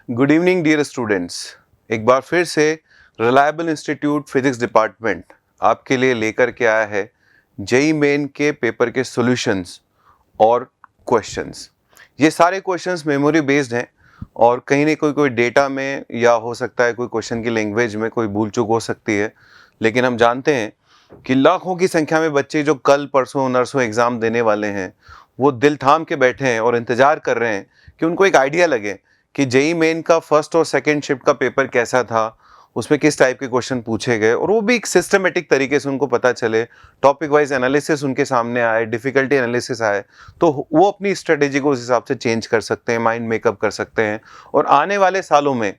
Good evening dear students. एक बार फिर से रिलायबल इंस्टीट्यूट फिजिक्स डिपार्टमेंट आपके लिए लेकर के आया है जेई मेन के पेपर के सॉल्यूशंस और क्वेश्चंस। ये सारे क्वेश्चंस मेमोरी बेस्ड हैं और कहीं ना कोई डेटा में या हो सकता है कोई क्वेश्चन की लैंग्वेज में कोई भूल चूक हो सकती है, लेकिन हम जानते हैं कि लाखों की संख्या में बच्चे जो कल परसों नरसों एग्ज़ाम देने वाले हैं वो दिल थाम के बैठे हैं और इंतज़ार कर रहे हैं कि उनको एक आइडिया लगे कि जेई मेन का फर्स्ट और सेकंड शिफ्ट का पेपर कैसा था, उसमें किस टाइप के क्वेश्चन पूछे गए और वो भी एक सिस्टमेटिक तरीके से उनको पता चले, टॉपिक वाइज एनालिसिस उनके सामने आए, डिफिकल्टी एनालिसिस आए, तो वो अपनी स्ट्रेटेजी को उस हिसाब से चेंज कर सकते हैं, माइंड मेकअप कर सकते हैं। और आने वाले सालों में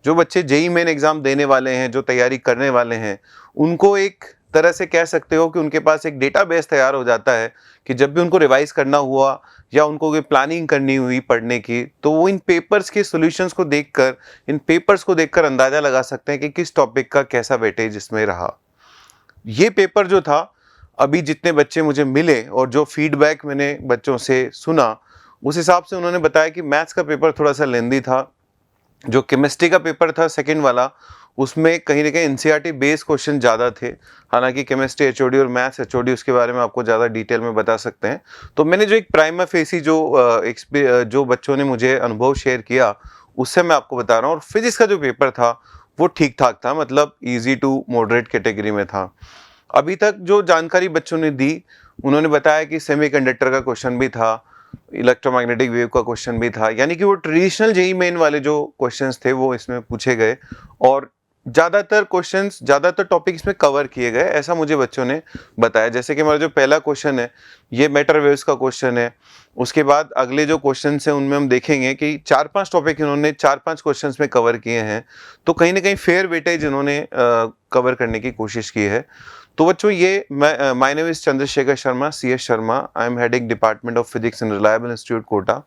जो बच्चे जेई मेन एग्जाम देने वाले हैं, जो तैयारी करने वाले हैं, उनको एक तरह से कह सकते हो कि उनके पास एक डेटाबेस तैयार हो जाता है कि जब भी उनको रिवाइज करना हुआ या उनको कोई प्लानिंग करनी हुई पढ़ने की, तो वो इन पेपर्स के सॉल्यूशंस को देखकर, इन पेपर्स को देखकर अंदाजा लगा सकते हैं कि किस टॉपिक का कैसा वेटेज इसमें रहा। ये पेपर जो था, अभी जितने बच्चे मुझे मिले और जो फीडबैक मैंने बच्चों से सुना, उस हिसाब से उन्होंने बताया कि मैथ्स का पेपर थोड़ा सा लेंदी था। जो केमिस्ट्री का पेपर था सेकंड वाला, उसमें कहीं ना कहीं एनसीईआरटी बेस्ड क्वेश्चन ज़्यादा थे। हालांकि केमिस्ट्री एचओडी और मैथ्स एचओडी उसके बारे में आपको ज़्यादा डिटेल में बता सकते हैं। तो मैंने जो एक प्राइमा फेसी जो बच्चों ने मुझे अनुभव शेयर किया, उससे मैं आपको बता रहा हूँ। और फिजिक्स का जो पेपर था वो ठीक ठाक था, मतलब ईजी टू मॉडरेट कैटेगरी में था। अभी तक जो जानकारी बच्चों ने दी, उन्होंने बताया कि सेमीकंडक्टर का क्वेश्चन भी था, इलेक्ट्रोमैग्नेटिक वेव का क्वेश्चन भी था, यानी कि वो ट्रेडिशनल जेई मेन वाले जो क्वेश्चंस थे वो इसमें पूछे गए और ज़्यादातर टॉपिक इसमें कवर किए गए, ऐसा मुझे बच्चों ने बताया। जैसे कि हमारा जो पहला क्वेश्चन है ये मैटर वेव्स का क्वेश्चन है। उसके बाद अगले जो क्वेश्चन हैं उनमें हम देखेंगे कि 4-5 टॉपिक इन्होंने 4-5 क्वेश्चंस में कवर किए हैं, तो कहीं ना कहीं फेयर वेटेज इन्होंने कवर करने की कोशिश की है। तो बच्चों, ये my name is Chandrashekhar Sharma, CS Sharma. I am heading department of physics in reliable institute Kota,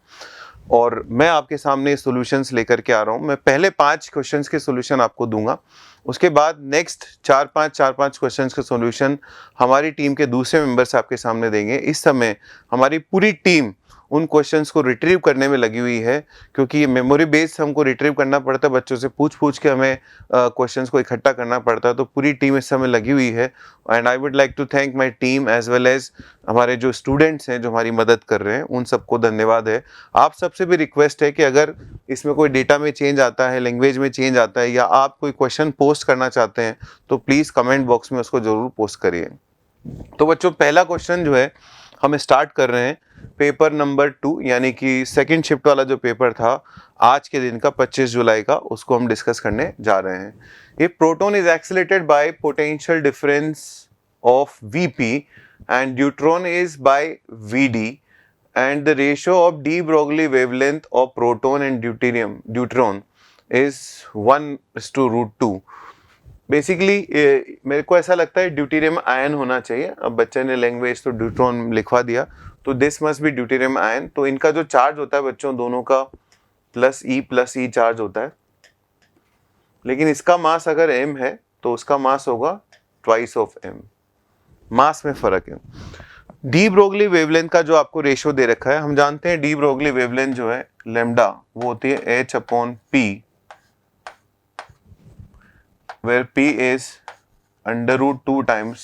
और मैं आपके सामने सॉल्यूशंस लेकर के आ रहा हूँ। मैं पहले 5 क्वेश्चंस के सॉल्यूशन आपको दूंगा, उसके बाद नेक्स्ट 4-5 क्वेश्चंस के सॉल्यूशन हमारी टीम के दूसरे मेंबर्स आपके सामने देंगे। इस समय हमारी पूरी टीम उन क्वेश्चंस को रिट्रीव करने में लगी हुई है, क्योंकि ये मेमोरी बेस्ड हमको रिट्रीव करना पड़ता है, बच्चों से पूछ के हमें क्वेश्चंस को इकट्ठा करना पड़ता है। तो पूरी टीम इस समय लगी हुई है and I would like to thank my team as well as हमारे जो स्टूडेंट्स हैं जो हमारी मदद कर रहे हैं, उन सबको धन्यवाद है। आप सबसे भी रिक्वेस्ट है कि अगर इसमें कोई डेटा में चेंज आता है, लैंग्वेज में चेंज आता है, या आप कोई क्वेश्चन पोस्ट करना चाहते हैं, तो प्लीज़ कमेंट बॉक्स में उसको ज़रूर पोस्ट करिए। तो बच्चों, पहला क्वेश्चन जो है हम स्टार्ट कर रहे हैं पेपर नंबर 2, यानी कि सेकंड शिफ्ट वाला जो पेपर था आज के दिन का 25 जुलाई का, उसको हम डिस्कस करने जा रहे हैं। ये proton is accelerated bye potential difference of Vp and neutron is by Vd, and the ratio of de Broglie wavelength of proton and deuteron is 1:√2। Basically मेरे को ऐसा लगता है ड्यूटेरियम आयन होना चाहिए। अब बच्चे ने लैंग्वेज तो ड्यूट्रॉन लिखवा दिया, तो this must be deuterium ion. तो इनका जो चार्ज होता है बच्चों, दोनों का प्लस ई चार्ज होता है, लेकिन इसका मास अगर m है तो उसका मास होगा ट्वाइस ऑफ m। मास में फर्क है। डी ब्रोगली वेवलेंथ का जो आपको रेशियो दे रखा है, हम जानते हैं डी ब्रोगली वेवलेंथ जो है लेमडा, वो होती है h/p, where p is √2 times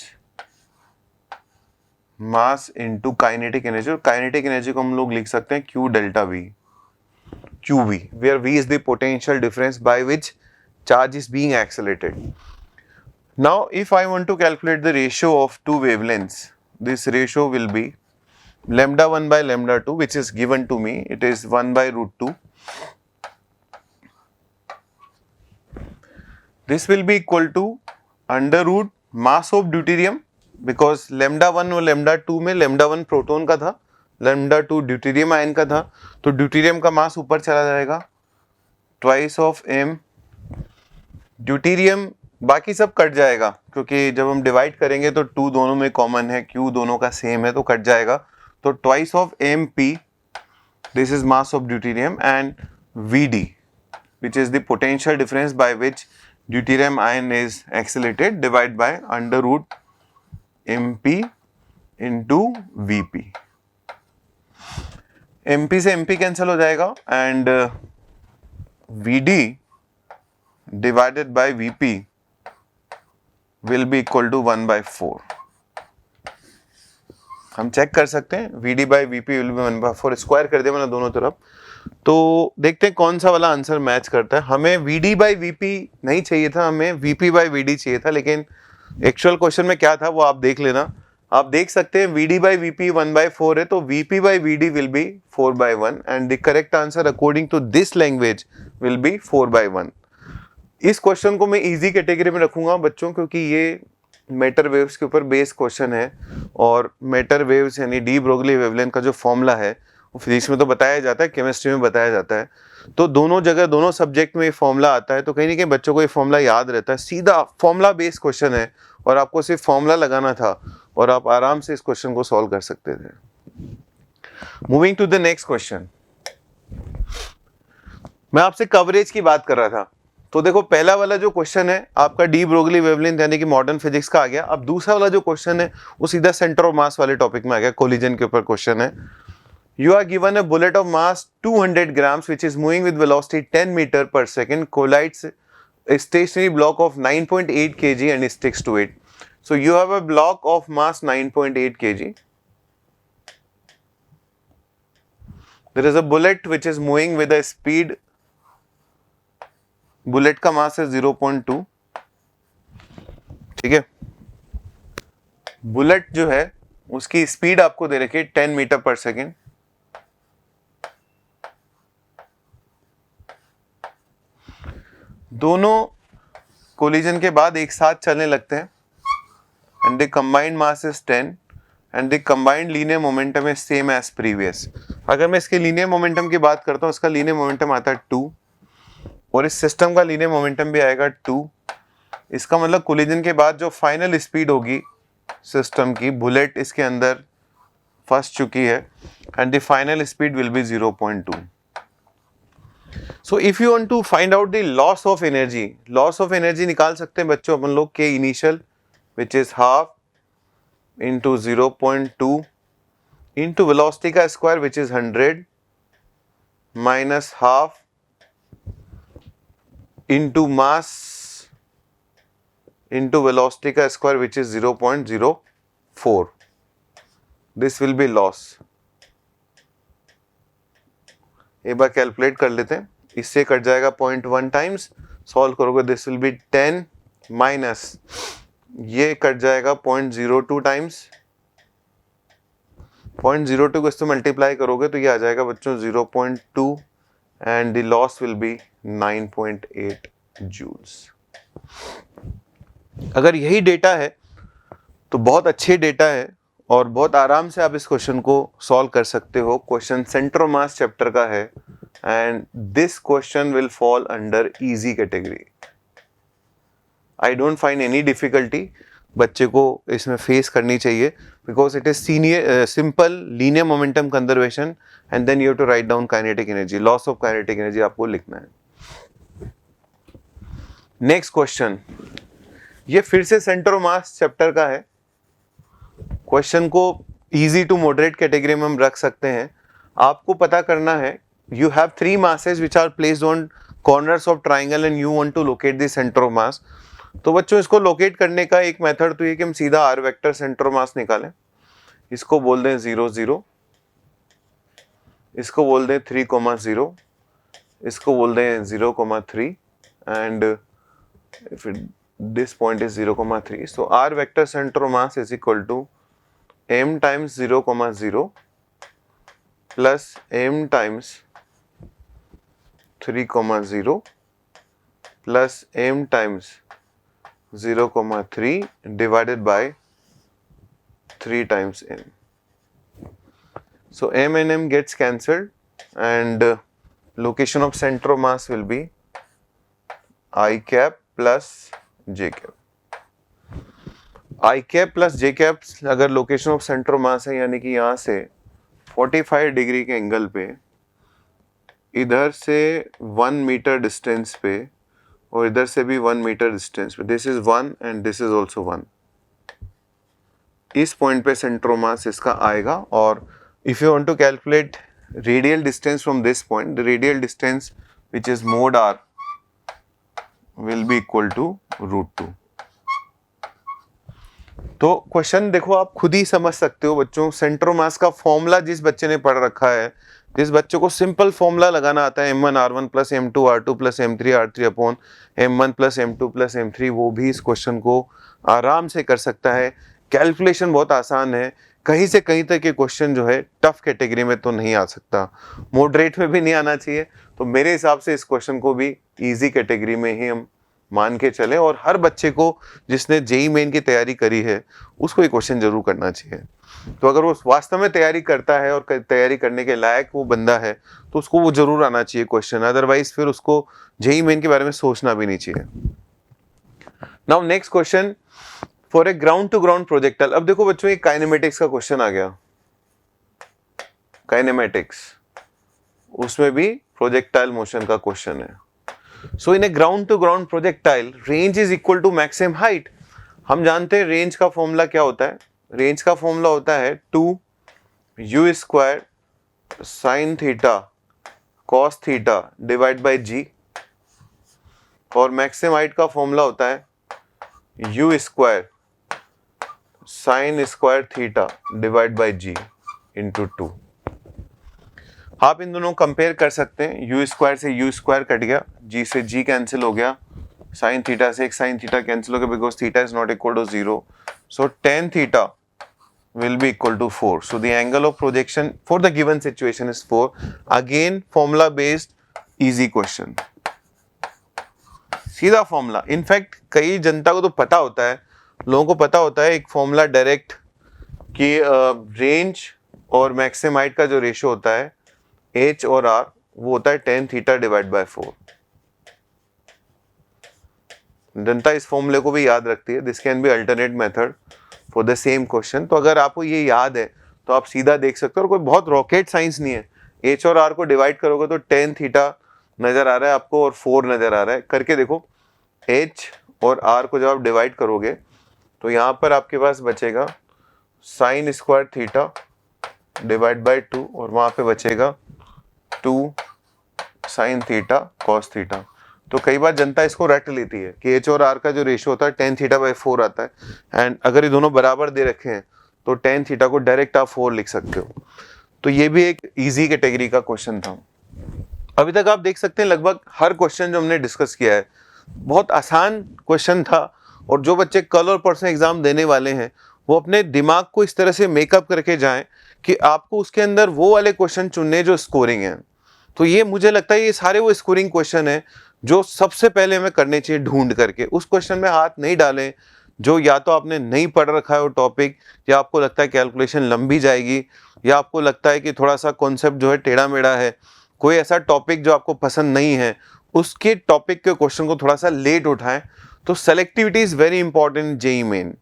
mass into kinetic energy. और काइनेटिक एनर्जी को हम लोग लिख सकते हैं Q delta V, QV, where V is the potential difference by which charge is being accelerated. Now if I want to calculate the ratio of two wavelengths, this ratio will be lambda 1 by lambda 2, which is given to me, it is 1/√2. This will be equal to under root mass of deuterium, because lambda 1 और lambda 2 में lambda 1 proton का था, lambda 2 deuterium ion का था, तो deuterium का मास ऊपर चला जाएगा ट्वाइस ऑफ m। ड्यूटेरियम बाकी सब कट जाएगा, क्योंकि जब हम डिवाइड करेंगे तो 2 दोनों में कॉमन है, Q दोनों का सेम है, तो कट जाएगा। तो twice of mp, this is mass of deuterium, and Vd, which is the potential difference by which deuterium ion is accelerated, divide by √mp into Vp। mp से mp cancel हो जाएगा and VD divided by VP will be equal to 1/4. हम check कर सकते हैं VD by VP will be 1/4, square कर दिया मैंने दोनों तरफ, तो देखते हैं कौन सा वाला आंसर मैच करता है। हमें VD by VP नहीं चाहिए था, हमें VP by VD चाहिए था, लेकिन एक्चुअल क्वेश्चन में क्या था वो आप देख लेना। आप देख सकते हैं VD by VP 1/4 है, तो VP by VD will be 4/1 and the correct answer according to this language will be 4/1। इस क्वेश्चन को मैं इजी कैटेगरी में रखूंगा बच्चों, क्योंकि ये मैटर वेव्स के ऊपर बेस क्वेश्चन है, और मैटर वेव्स यानी डी ब्रोगली वेवलेंथ का जो फॉर्मूला है वो फिजिक्स में तो बताया जाता है, केमिस्ट्री में बताया जाता है, तो दोनों जगह दोनों सब्जेक्ट में ये फॉर्मूला आता है, तो कहीं ना कहीं बच्चों को ये फॉर्मूला याद रहता है। सीधा फॉर्मूला बेस्ड क्वेश्चन है और आपको सिर्फ फॉर्मूला लगाना था और आप आराम से इस क्वेश्चन को सॉल्व कर सकते थे। Moving to the next question, मैं आपसे कवरेज की बात कर रहा था, तो देखो पहला वाला जो क्वेश्चन है आपका डी ब्रोगली वेवलेंथ यानी कि मॉडर्न फिजिक्स का आ गया। अब दूसरा वाला जो क्वेश्चन है वो सीधा सेंटर ऑफ मास वाले टॉपिक में आ गया, कोलिजन के ऊपर क्वेश्चन है। You are given a bullet of mass 200 grams which is moving with velocity 10 meter per second collides a stationary block of 9.8 kg and sticks to it. So you have a block of mass 9.8 kg. There is a bullet which is moving with a speed, bullet का मास है 0.2, ठीक है। Bullet जो है उसकी speed आपको दे रखी है 10 मीटर पर सेकेंड। दोनों कोलिजन के बाद एक साथ चलने लगते हैं and the combined mass is 10 and the combined linear momentum is same as previous. अगर मैं इसके लीनियर मोमेंटम की बात करता हूं, इसका लीनियर मोमेंटम आता है 2 और इस सिस्टम का लीनियर मोमेंटम भी आएगा 2। इसका मतलब कोलिजन के बाद जो फाइनल स्पीड होगी सिस्टम की, बुलेट इसके अंदर फंस चुकी है and the final speed will be 0.2। So if you want to find out the loss of energy, loss of energy निकाल सकते हैं बच्चों अपन लोग के initial which is half into 0.2 into velocity का square which is 100 minus half into mass into velocity का square which is 0.04. This will be loss. एक बार कैलकुलेट कर लेते हैं, इससे कट जाएगा 0.1 टाइम्स, सॉल्व करोगे दिस विल बी 10 माइनस ये कट जाएगा 0.02 टाइम्स, 0.02 को इससे मल्टीप्लाई करोगे तो ये आ जाएगा बच्चों 0.2 and the loss will be 9.8 joules. अगर यही डेटा है तो बहुत अच्छे डेटा है और बहुत आराम से आप इस क्वेश्चन को सॉल्व कर सकते हो। Question centre of mass chapter का है and this question will fall under easy category. I don't find any difficulty, बच्चे को इसमें फेस करनी चाहिए because it is simple linear momentum conservation and then you have to write down kinetic energy, loss of kinetic energy आपको लिखना है। Next question, ये फिर से सेंटर ऑफ मास चैप्टर का है। क्वेश्चन को इजी टू मॉडरेट कैटेगरी में हम रख सकते हैं। आपको पता करना है you have 3 masses which are placed on corners of triangle and you want to locate the center of mass। तो बच्चों इसको लोकेट करने का एक मेथड तो ये कि हम सीधा R vector centre of mass निकालें। इसको बोल दें 0 0, इसको बोल दें 3,0, इसको बोल दें 0,3 and if this point is 0,3, so R vector centre of mass is equal to m times 0,0 plus m times 3,0 plus m times 0,3 divided by 3 times m. So m and m gets cancelled and location of center of mass will be I cap plus j cap. I cap plus j cap अगर location of centre of मास है यानी कि यहाँ से 45 degree के angle पे इधर से 1 मीटर डिस्टेंस पे और इधर से भी 1 मीटर डिस्टेंस पे, this is 1 and this is also 1। इस पॉइंट पे सेंटर ऑफ मास इसका आएगा और if you want to calculate radial distance from this point, the radial distance which is mod r will be equal to √2। तो question देखो आप खुद ही समझ सकते हो बच्चों, सेंटर ऑफ मास का फॉर्मूला जिस बच्चे ने पढ़ रखा है, जिस बच्चे को सिंपल फॉर्मूला लगाना आता है m1 r1 plus m2 r2 plus m3 r3 upon m1 plus m2 plus m3, वो भी इस क्वेश्चन को आराम से कर सकता है। कैलकुलेशन बहुत आसान है, कहीं से कहीं तक ये क्वेश्चन जो है टफ कैटेगरी में तो नहीं आ सकता, मॉडरेट में भी नहीं आना चाहिए। तो मेरे हिसाब से इस क्वेश्चन को भी इजी कैटेगरी में ही हम मान के चले, और हर बच्चे को जिसने जेईई मेन की तैयारी करी है उसको ये क्वेश्चन जरूर करना चाहिए। तो अगर वो वास्तव में तैयारी करता है और तैयारी करने के लायक वो बंदा है तो उसको वो जरूर आना चाहिए क्वेश्चन, अदरवाइज फिर उसको जेईई मेन के बारे में सोचना भी नहीं चाहिए। Now next question, for a ground to ground projectile. अब देखो बच्चों, एक काइनेमेटिक्स का क्वेश्चन आ गया, काइनेमेटिक्स, उसमें भी प्रोजेक्टाइल मोशन का क्वेश्चन है। So in a ground to ground projectile range is equal to maximum height. हम जानते हैं रेंज का फॉर्मूला क्या होता है, रेंज का फॉर्मूला होता है 2u² sin theta cos theta divide by g, और मैक्सिमम हाइट का फॉर्मूला होता है u² sin² theta divide by g into 2। आप इन दोनों कंपेयर कर सकते हैं, u² से u² कट गया, g से g कैंसिल हो गया, साइन थीटा से एक साइन थीटा कैंसिल हो गया because theta is not equal to 0, so tan theta will be equal to 4. So the angle of projection for the given situation is 4. Again formula based easy question, सीधा formula. In fact कई जनता को तो पता होता है, लोगों को पता होता है एक फॉर्मूला डायरेक्ट कि रेंज और मैक्सिमम हाइट का जो रेशियो होता है h और r, वो होता है tan थीटा डिवाइड बाय 4। जनता इस फॉर्मूले को भी याद रखती है। This can be alternate method for the same question. तो अगर आपको ये याद है तो आप सीधा देख सकते हो, और कोई बहुत रॉकेट साइंस नहीं है। h और r को डिवाइड करोगे तो tan थीटा नजर आ रहा है आपको और 4 नजर आ रहा है, करके देखो। h और r को जब आप डिवाइड करोगे तो यहाँ पर आपके पास बचेगा sin² थीटा डिवाइड बाय 2, और वहाँ पे बचेगा 2 sin थीटा cos थीटा। तो कई बार जनता इसको रट लेती है कि h और r का जो रेशियो होता है tan थीटा बाय 4 आता है, एंड अगर ये दोनों बराबर दे रखे हैं तो tan थीटा को डायरेक्ट आप 4 लिख सकते हो। तो ये भी एक इजी कैटेगरी का क्वेश्चन था। अभी तक आप देख सकते हैं लगभग हर क्वेश्चन जो हमने डिस्कस किया है बहुत आसान क्वेश्चन था, और जो बच्चे कल और परसों एग्जाम देने वाले हैं वो अपने दिमाग को इस तरह से मेकअप करके जाएं कि आपको उसके अंदर वो वाले क्वेश्चन चुनने जो स्कोरिंग है। तो ये मुझे लगता है ये सारे वो स्कोरिंग क्वेश्चन है जो सबसे पहले हमें करने चाहिए ढूंढ करके। उस क्वेश्चन में हाथ नहीं डालें जो या तो आपने नहीं पढ़ रखा है वो टॉपिक, या आपको लगता है कैलकुलेशन लंबी जाएगी, या आपको लगता है कि थोड़ा सा कॉन्सेप्ट जो है टेढ़ा मेढ़ा है। कोई ऐसा टॉपिक जो आपको पसंद नहीं है उसके टॉपिक के क्वेश्चन को थोड़ा सा लेट उठाएं। तो selectivity is very important JEE main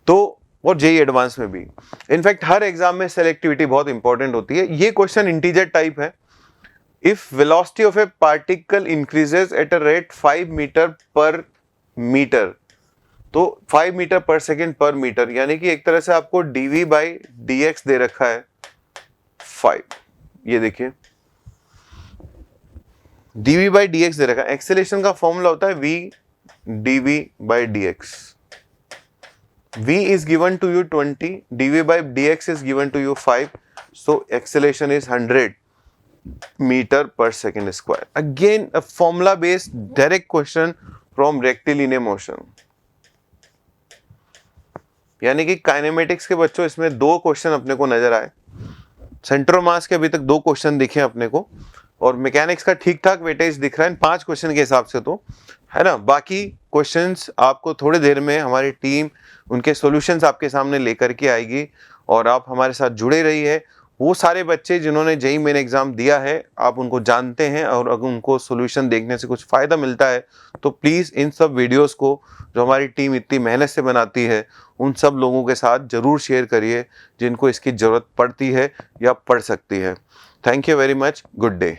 तो, और जेईई एडवांस में भी। इनफैक्ट हर एग्जाम में सेलेक्टिविटी बहुत इंपॉर्टेंट होती है। ये क्वेश्चन इंटीजर टाइप है। If velocity of a particle increases at a rate 5 metre per metre, तो 5 मीटर पर सेकेंड पर मीटर, यानी कि एक तरह से आपको dv बाई dx दे रखा है 5। ये देखिए dv बाई dx दे रखा है। एक्सेलेरेशन का फॉर्मूला होता है v dv by dx। v is given to you 20, dv by dx is given to you 5, so acceleration is 100 meter per second square. Again a formula based direct question from rectilinear motion। यानी कि kinematics के बच्चों इसमें 2 question अपने को नजर आए, centre of मास के अभी तक 2 क्वेश्चन दिखे अपने को, और मैकेनिक्स का ठीक ठाक वेटेज दिख रहा है 5 क्वेश्चन के हिसाब से, तो है ना। बाकी क्वेश्चंस आपको थोड़ी देर में हमारी टीम उनके सॉल्यूशंस आपके सामने लेकर के आएगी, और आप हमारे साथ जुड़े रहिए। वो सारे बच्चे जिन्होंने जेईई मेन एग्जाम दिया है आप उनको जानते हैं, और अगर उनको सॉल्यूशन देखने से कुछ फ़ायदा मिलता है तो प्लीज़ इन सब वीडियोस को जो हमारी टीम इतनी मेहनत से बनाती है उन सब लोगों के साथ ज़रूर शेयर करिए जिनको इसकी ज़रूरत पड़ती है या पड़ सकती है। Thank you very much, good day.